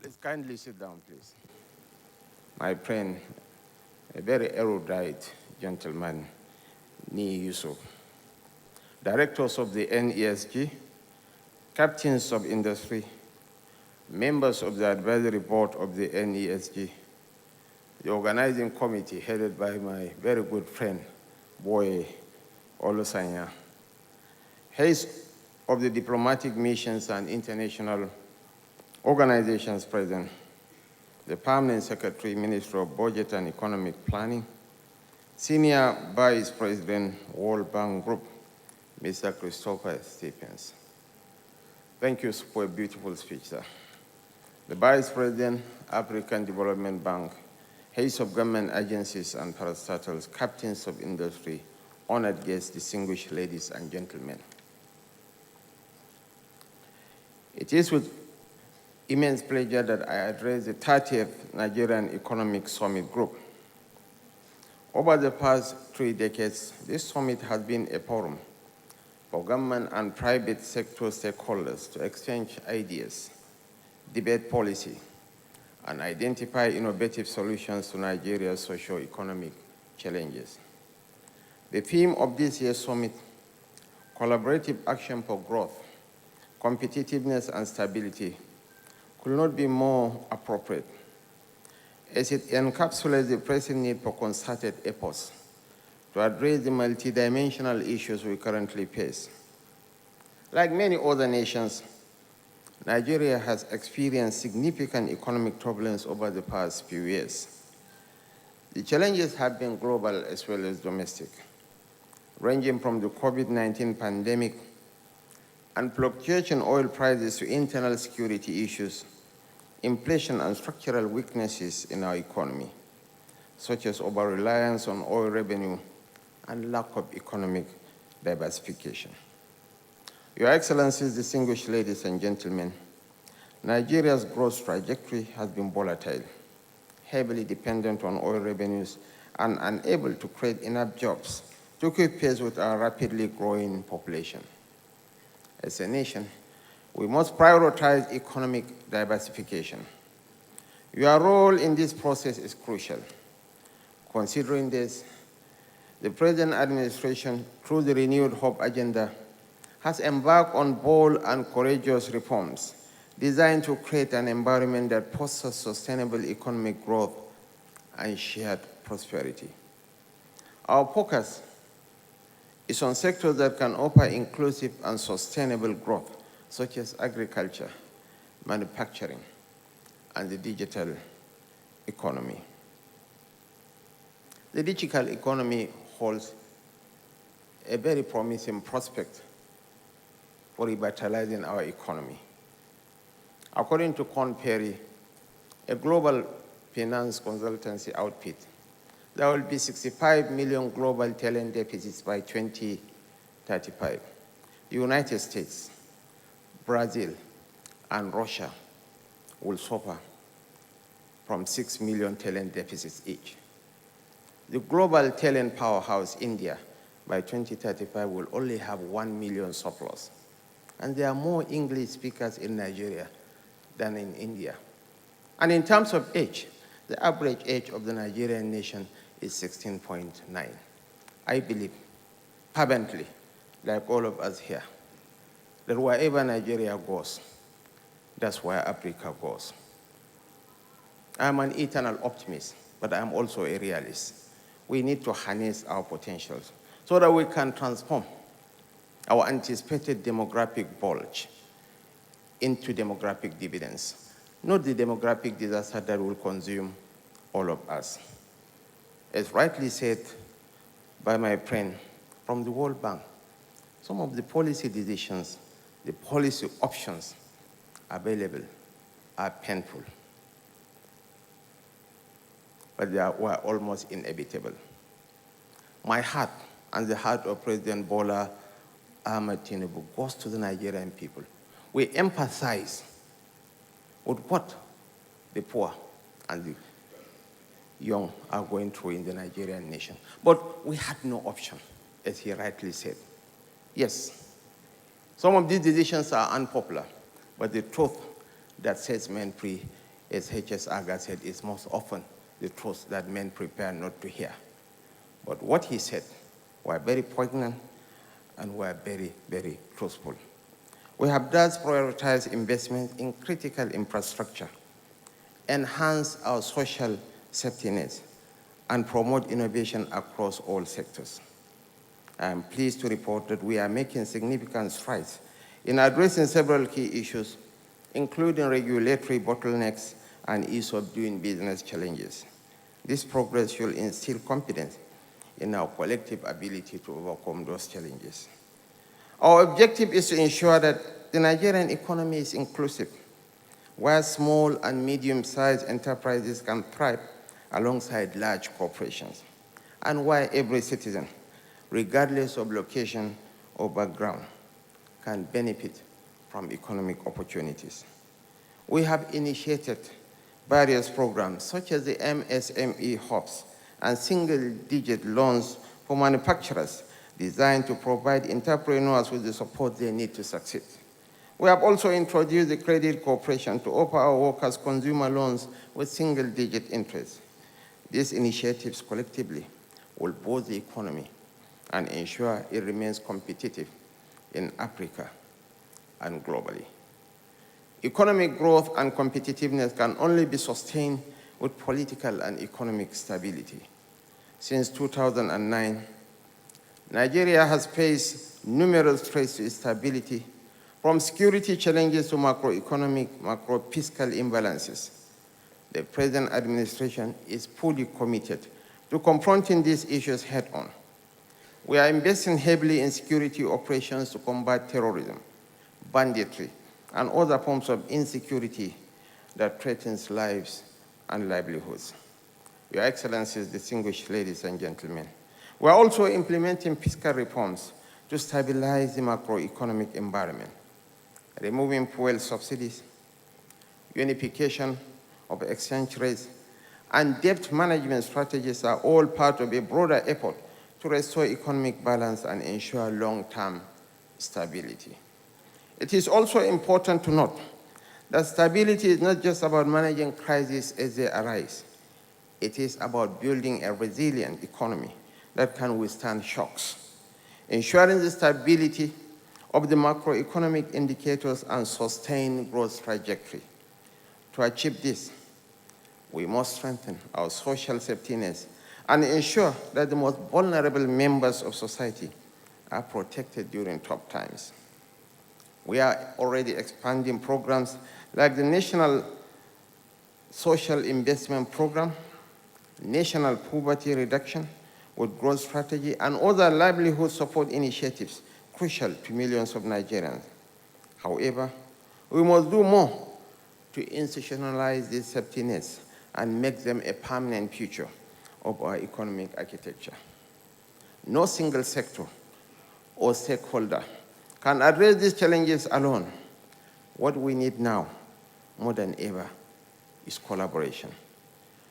Please kindly sit down, please. My friend, a very erudite gentleman, Ni Yusuf, directors of the NESG, captains of industry, members of the advisory board of the NESG, the organizing committee headed by my very good friend, Boy Olosanya, heads of the diplomatic missions and international organizations present, the Permanent Secretary, Minister of Budget and Economic Planning, Senior Vice President, World Bank Group, Mr. Christopher Stephens. Thank you for a beautiful speech, sir. The Vice President, African Development Bank, heads of government agencies and parastatals, captains of industry, honored guests, distinguished ladies and gentlemen. It is with immense pleasure that I address the 30th Nigerian Economic Summit Group. Over the past 3 decades, this summit has been a forum for government and private sector stakeholders to exchange ideas, debate policy, and identify innovative solutions to Nigeria's socio-economic challenges. The theme of this year's summit, collaborative action for growth, competitiveness and stability, could not be more appropriate, as it encapsulates the pressing need for concerted efforts to address the multidimensional issues we currently face. Like many other nations, Nigeria has experienced significant economic turbulence over the past few years. The challenges have been global as well as domestic, ranging from the COVID-19 pandemic and fluctuating oil prices to internal security issues, inflation and structural weaknesses in our economy, such as over-reliance on oil revenue and lack of economic diversification. Your Excellencies, distinguished ladies and gentlemen, Nigeria's growth trajectory has been volatile, heavily dependent on oil revenues, and unable to create enough jobs to keep pace with our rapidly growing population. As a nation, we must prioritize economic diversification. Your role in this process is crucial. Considering this, the present administration, through the Renewed Hope Agenda, has embarked on bold and courageous reforms designed to create an environment that fosters sustainable economic growth and shared prosperity. Our focus is on sectors that can offer inclusive and sustainable growth, such as agriculture, manufacturing, and the digital economy. The digital economy holds a very promising prospect for revitalizing our economy. According to Korn Ferry, a global finance consultancy outfit, there will be 65 million global talent deficits by 2035. The United States, Brazil, and Russia will suffer from 6 million talent deficits each. The global talent powerhouse, India, by 2035 will only have 1 million surplus. And there are more English speakers in Nigeria than in India. And in terms of age, the average age of the Nigerian nation is 16.9. I believe, fervently, like all of us here, that wherever Nigeria goes, that's where Africa goes. I'm an eternal optimist, but I'm also a realist. We need to harness our potentials so that we can transform our anticipated demographic bulge into demographic dividends, not the demographic disaster that will consume all of us. As rightly said by my friend from the World Bank, some of the policy decisions, the policy options available are painful, but they were almost inevitable. My heart and the heart of President BOLA Tinubu goes to the Nigerian people. We empathize with what the poor and the young are going through in the Nigerian nation. But we had no option, as he rightly said. Yes, some of these decisions are unpopular, but the truth that sets men free as H.S. Aga said, is most often the truth that men prepare not to hear. But what he said were very poignant and were very, very truthful. We have thus prioritized investment in critical infrastructure, enhance our social safety nets, and promote innovation across all sectors. I am pleased to report that we are making significant strides in addressing several key issues, including regulatory bottlenecks and ease of doing business challenges. This progress should instill confidence in our collective ability to overcome those challenges. Our objective is to ensure that the Nigerian economy is inclusive, where small and medium-sized enterprises can thrive alongside large corporations, and where every citizen, regardless of location or background, can benefit from economic opportunities. We have initiated various programs such as the MSME hubs and single-digit loans for manufacturers designed to provide entrepreneurs with the support they need to succeed. We have also introduced the Credit Corporation to offer our workers consumer loans with single-digit interest. These initiatives collectively will boost the economy and ensure it remains competitive in Africa and globally. Economic growth and competitiveness can only be sustained with political and economic stability. Since 2009, Nigeria has faced numerous threats to stability, from security challenges to macroeconomic, macro-fiscal imbalances. The present administration is fully committed to confronting these issues head-on. We are investing heavily in security operations to combat terrorism, banditry, and other forms of insecurity that threatens lives and livelihoods. Your Excellencies, distinguished ladies and gentlemen, we are also implementing fiscal reforms to stabilize the macroeconomic environment, removing fuel subsidies, unification of exchange rates, and debt management strategies are all part of a broader effort to restore economic balance and ensure long-term stability. It is also important to note that stability is not just about managing crises as they arise. It is about building a resilient economy that can withstand shocks, ensuring the stability of the macroeconomic indicators and sustain growth trajectory. To achieve this, we must strengthen our social safety nets and ensure that the most vulnerable members of society are protected during tough times. We are already expanding programs like the National Social Investment Program, National Poverty Reduction with Growth Strategy, and other livelihood support initiatives crucial to millions of Nigerians. However, we must do more to institutionalize these safety nets and make them a permanent feature of our economic architecture. No single sector or stakeholder can address these challenges alone. What we need now, more than ever, is collaboration,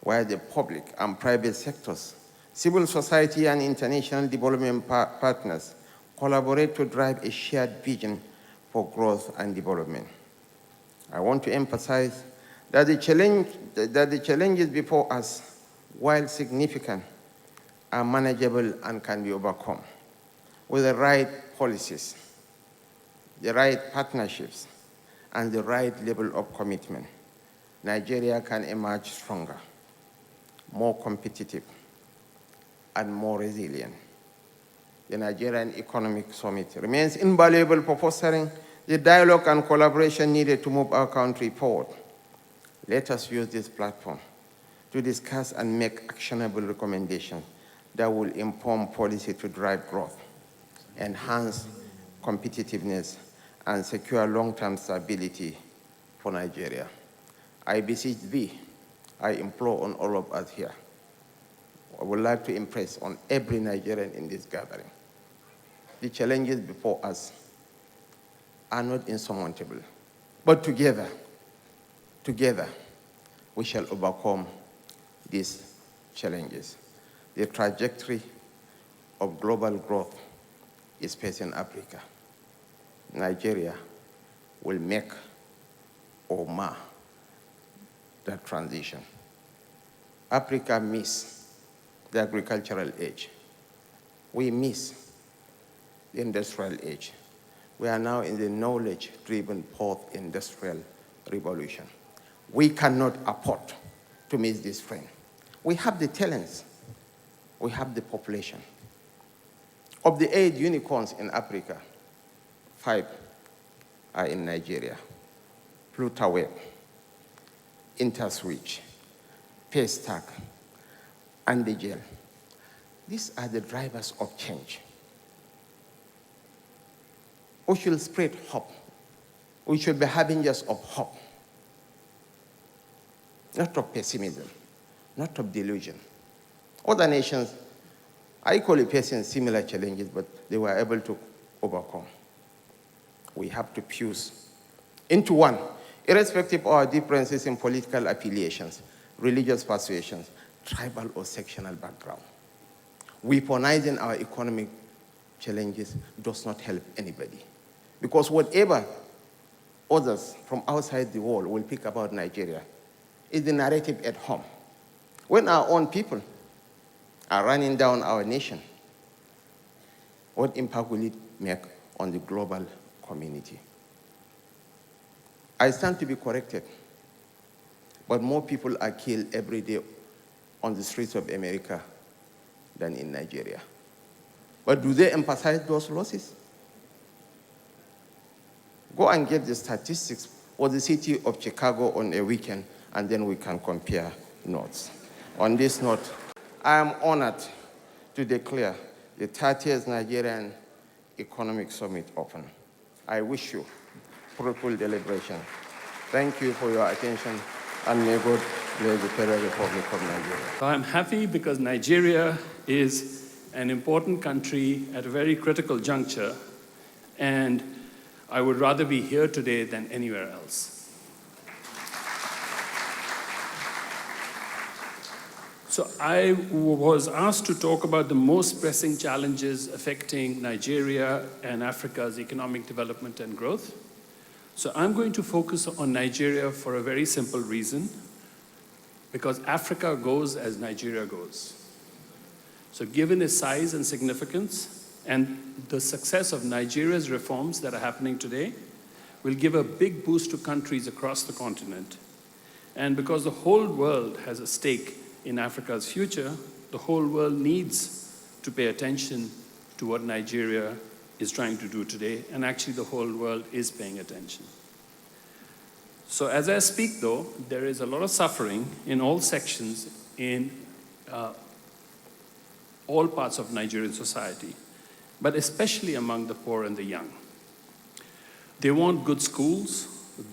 where the public and private sectors, civil society and international development partners collaborate to drive a shared vision for growth and development. I want to emphasize that the challenges before us, while significant, are manageable and can be overcome with the right policies, the right partnerships, and the right level of commitment. Nigeria can emerge stronger, more competitive, and more resilient. The Nigerian Economic Summit remains invaluable for fostering the dialogue and collaboration needed to move our country forward. Let us use this platform to discuss and make actionable recommendations that will inform policy to drive growth, enhance competitiveness, and secure long-term stability for Nigeria. I beseech thee, I implore on all of us here, I would like to impress on every Nigerian in this gathering. The challenges before us are not insurmountable, but together, we shall overcome these challenges. The trajectory of global growth is facing Africa. Nigeria will make or mar that transition. Africa missed the agricultural age. We miss the industrial age. We are now in the knowledge-driven post-industrial revolution. We cannot afford to miss this trend. We have the talents. We have the population. Of the 8 unicorns in Africa, 5 are in Nigeria. Flutterwave, Interswitch, Paystack, and the Gel. These are the drivers of change. We should spread hope. We should be harbingers of hope, not of pessimism, not of delusion. Other nations are equally facing similar challenges, but they were able to overcome. We have to fuse into one, irrespective of our differences in political affiliations, religious persuasions, tribal or sectional background. Weaponizing our economic challenges does not help anybody. Because whatever others from outside the world will pick about Nigeria is the narrative at home. When our own people are running down our nation, what impact will it make on the global community? I stand to be corrected, but more people are killed every day on the streets of America than in Nigeria. But do they emphasize those losses? Go and get the statistics for the city of Chicago on a weekend, and then we can compare notes. On this note, I am honored to declare the 30th Nigerian Economic Summit open. I wish you fruitful deliberation. Thank you for your attention, and may God bless the Federal Republic of Nigeria. I'm happy because Nigeria is an important country at a very critical juncture, and I would rather be here today than anywhere else. So I was asked to talk about the most pressing challenges affecting Nigeria and Africa's economic development and growth. So I'm going to focus on Nigeria for a very simple reason, because Africa goes as Nigeria goes. So given its size and significance and the success of Nigeria's reforms that are happening today, will give a big boost to countries across the continent. And because the whole world has a stake in Africa's future, the whole world needs to pay attention to what Nigeria is trying to do today, and actually the whole world is paying attention. So as I speak though, there is a lot of suffering in all sections in all parts of Nigerian society, but especially among the poor and the young. They want good schools,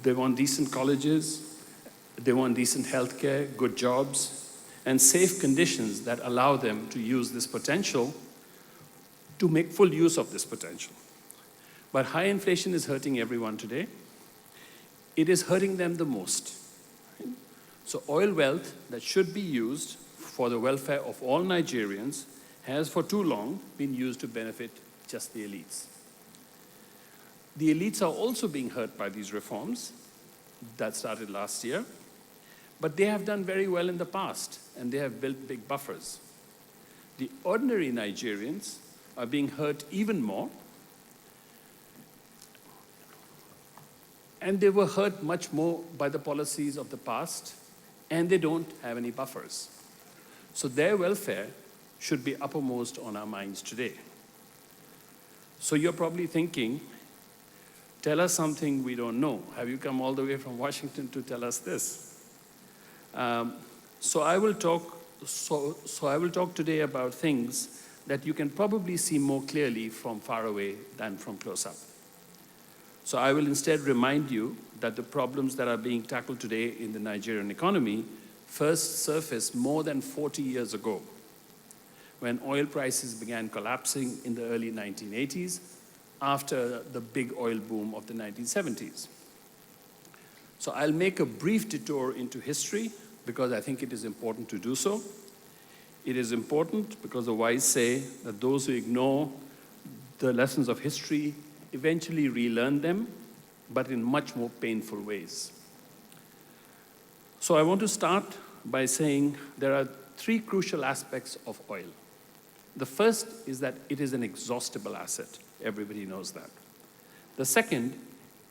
they want decent colleges, they want decent healthcare, good jobs, and safe conditions that allow them to use this potential, to make full use of this potential. But high inflation is hurting everyone today. It is hurting them the most. So oil wealth that should be used for the welfare of all Nigerians has for too long been used to benefit just the elites. The elites are also being hurt by these reforms that started last year, but they have done very well in the past, and they have built big buffers. The ordinary Nigerians are being hurt even more, and they were hurt much more by the policies of the past, and they don't have any buffers. So their welfare should be uppermost on our minds today. So you're probably thinking, tell us something we don't know. Have you come all the way from Washington to tell us this? So I will talk today about things that you can probably see more clearly from far away than from close up. So I will instead remind you that the problems that are being tackled today in the Nigerian economy first surfaced more than 40 years ago, when oil prices began collapsing in the early 1980s after the big oil boom of the 1970s. So I'll make a brief detour into history because I think it is important to do so. It is important because the wise say that those who ignore the lessons of history eventually relearn them, but in much more painful ways. So I want to start by saying there are three crucial aspects of oil. The first is that it is an exhaustible asset. Everybody knows that. The second,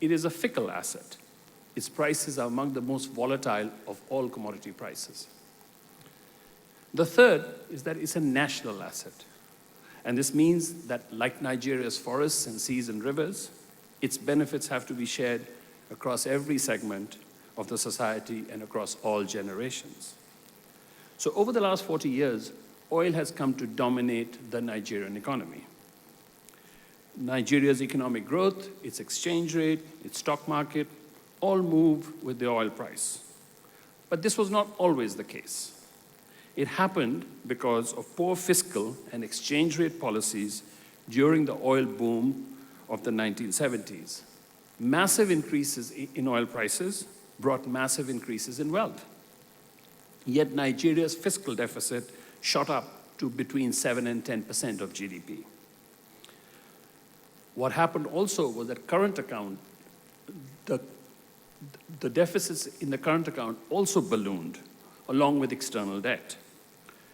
it is a fickle asset. Its prices are among the most volatile of all commodity prices. The third is that it's a national asset. And this means that, like Nigeria's forests and seas and rivers, its benefits have to be shared across every segment of the society and across all generations. So over the last 40 years, oil has come to dominate the Nigerian economy. Nigeria's economic growth, its exchange rate, its stock market, all move with the oil price. But this was not always the case. It happened because of poor fiscal and exchange rate policies during the oil boom of the 1970s. Massive increases in oil prices brought massive increases in wealth. Yet Nigeria's fiscal deficit shot up to between 7 and 10% of GDP. What happened also was that current account, the deficits in the current account also ballooned, along with external debt.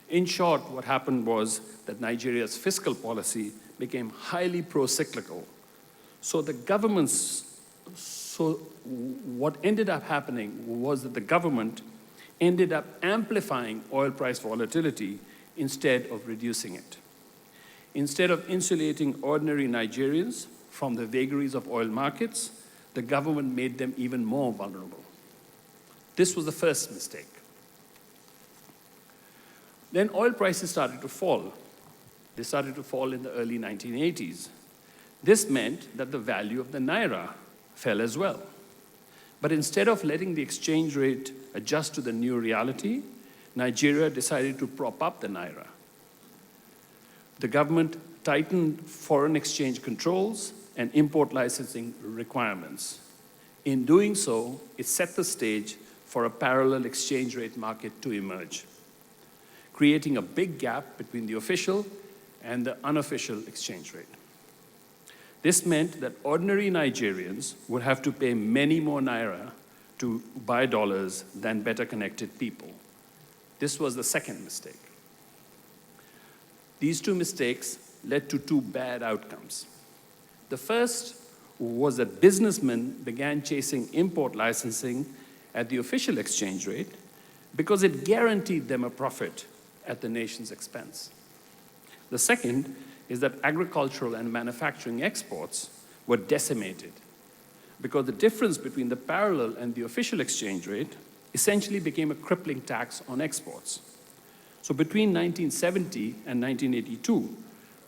In short, what happened was that Nigeria's fiscal policy became highly pro-cyclical. So what ended up happening was that the government ended up amplifying oil price volatility instead of reducing it. Instead of insulating ordinary Nigerians from the vagaries of oil markets, the government made them even more vulnerable. This was the first mistake. Then oil prices started to fall. They started to fall in the early 1980s. This meant that the value of the naira fell as well. But instead of letting the exchange rate adjust to the new reality, Nigeria decided to prop up the naira. The government tightened foreign exchange controls and import licensing requirements. In doing so, it set the stage for a parallel exchange rate market to emerge, creating a big gap between the official and the unofficial exchange rate. This meant that ordinary Nigerians would have to pay many more naira to buy dollars than better connected people. This was the second mistake. These two mistakes led to two bad outcomes. The first was that businessmen began chasing import licensing at the official exchange rate because it guaranteed them a profit at the nation's expense. The second is that agricultural and manufacturing exports were decimated because the difference between the parallel and the official exchange rate essentially became a crippling tax on exports. So between 1970 and 1982,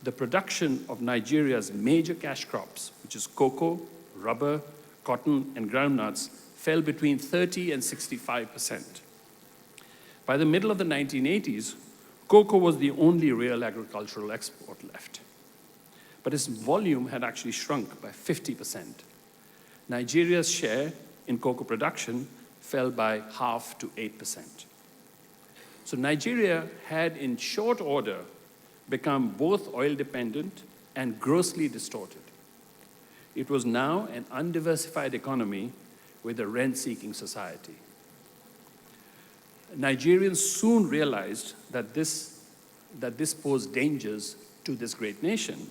the production of Nigeria's major cash crops, which is cocoa, rubber, cotton, and groundnuts, fell between 30 and 65%. By the middle of the 1980s, cocoa was the only real agricultural export left. But its volume had actually shrunk by 50%. Nigeria's share in cocoa production fell by half to 8%. So Nigeria had, in short order, become both oil-dependent and grossly distorted. It was now an undiversified economy with a rent-seeking society. Nigerians soon realized that this posed dangers to this great nation.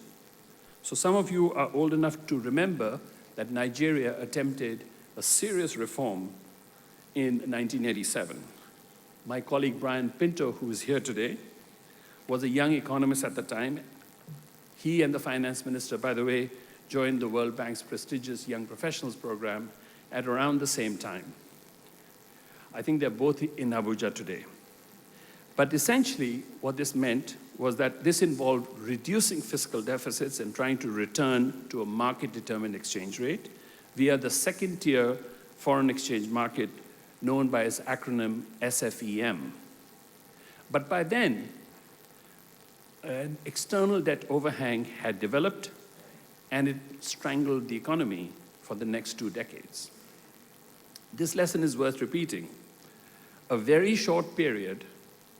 So some of you are old enough to remember that Nigeria attempted a serious reform in 1987. My colleague Brian Pinto, who is here today, was a young economist at the time. He and the finance minister, by the way, joined the World Bank's prestigious Young Professionals program at around the same time. I think they're both in ABUJA today. But essentially, what this meant was that this involved reducing fiscal deficits and trying to return to a market-determined exchange rate via the second-tier foreign exchange market known by its acronym SFEM. But by then, an external debt overhang had developed, and it strangled the economy for the next 2 decades. This lesson is worth repeating. A very short period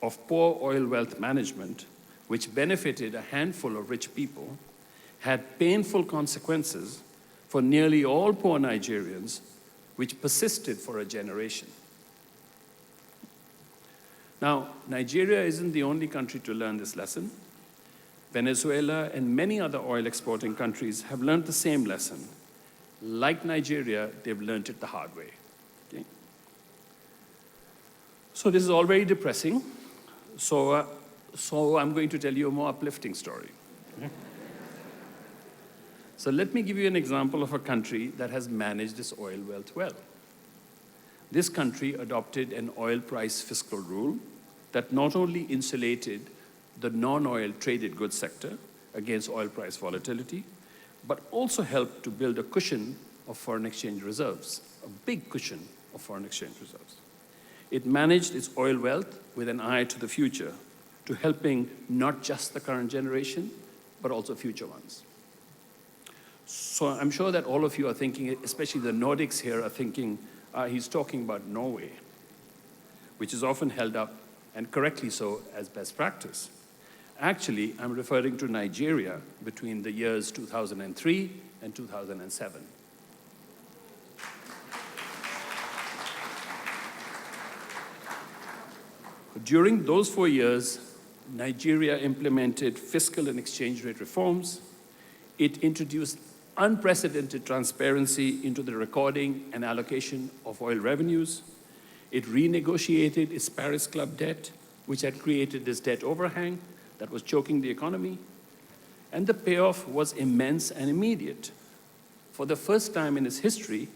of poor oil wealth management, which benefited a handful of rich people, had painful consequences for nearly all poor Nigerians, which persisted for a generation. Now, Nigeria isn't the only country to learn this lesson. Venezuela and many other oil exporting countries have learned the same lesson. Like Nigeria, they've learned it the hard way. Okay? So this is all very depressing. So I'm going to tell you a more uplifting story. Okay? So let me give you an example of a country that has managed its oil wealth well. This country adopted an oil price fiscal rule that not only insulated the non-oil traded goods sector against oil price volatility, but also helped to build a cushion of foreign exchange reserves, a big cushion of foreign exchange reserves. It managed its oil wealth with an eye to the future, to helping not just the current generation, but also future ones. So I'm sure that all of you are thinking, especially the Nordics here, are thinking, he's talking about Norway, which is often held up, and correctly so, as best practice. Actually, I'm referring to Nigeria between the years 2003 and 2007. During those 4 years, Nigeria implemented fiscal and exchange rate reforms. It introduced unprecedented transparency into the recording and allocation of oil revenues. It renegotiated its Paris Club debt, which had created this debt overhang that was choking the economy. And the payoff was immense and immediate. For the first time in its history,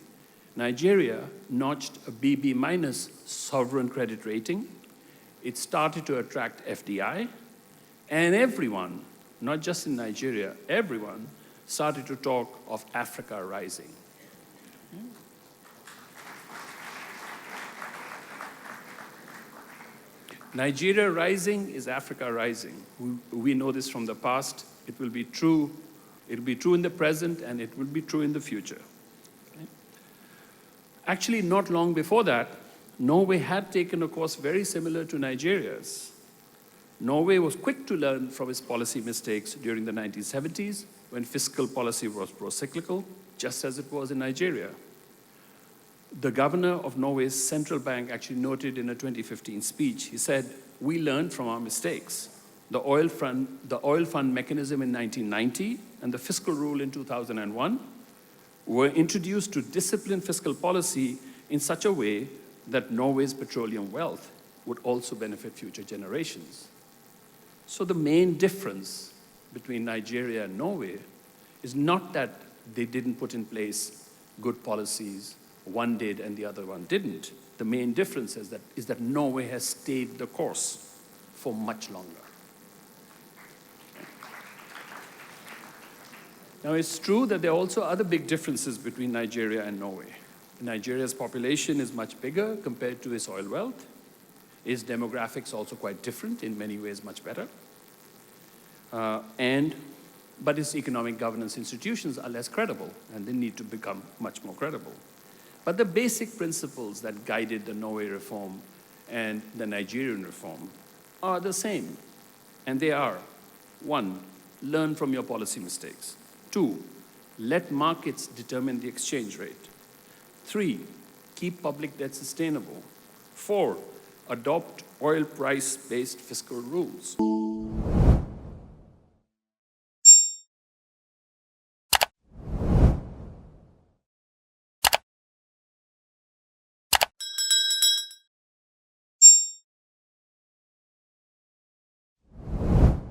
Nigeria notched a BB- sovereign credit rating. It started to attract FDI, and everyone, not just in Nigeria, everyone started to talk of Africa rising. Nigeria rising is Africa rising. We know this from the past. It will be true. It will be true in the present, and it will be true in the future. Okay? Actually, not long before that, Norway had taken a course very similar to Nigeria's. Norway was quick to learn from its policy mistakes during the 1970s, when fiscal policy was pro-cyclical, just as it was in Nigeria. The governor of Norway's central bank actually noted in a 2015 speech, he said, "We learned from our mistakes. The oil fund mechanism in 1990 and the fiscal rule in 2001 were introduced to discipline fiscal policy in such a way that Norway's petroleum wealth would also benefit future generations." So the main difference between Nigeria and Norway is not that they didn't put in place good policies, one did and the other one didn't. The main difference is that Norway has stayed the course for much longer. Now, it's true that there are also other big differences between Nigeria and Norway. Nigeria's population is much bigger compared to its oil wealth. Its demographics also quite different, in many ways much better. But its economic governance institutions are less credible, and they need to become much more credible. But the basic principles that guided the Norway reform and the Nigerian reform are the same. And they are: 1, learn from your policy mistakes. 2, let markets determine the exchange rate. 3, keep public debt sustainable. 4, adopt oil price-based fiscal rules.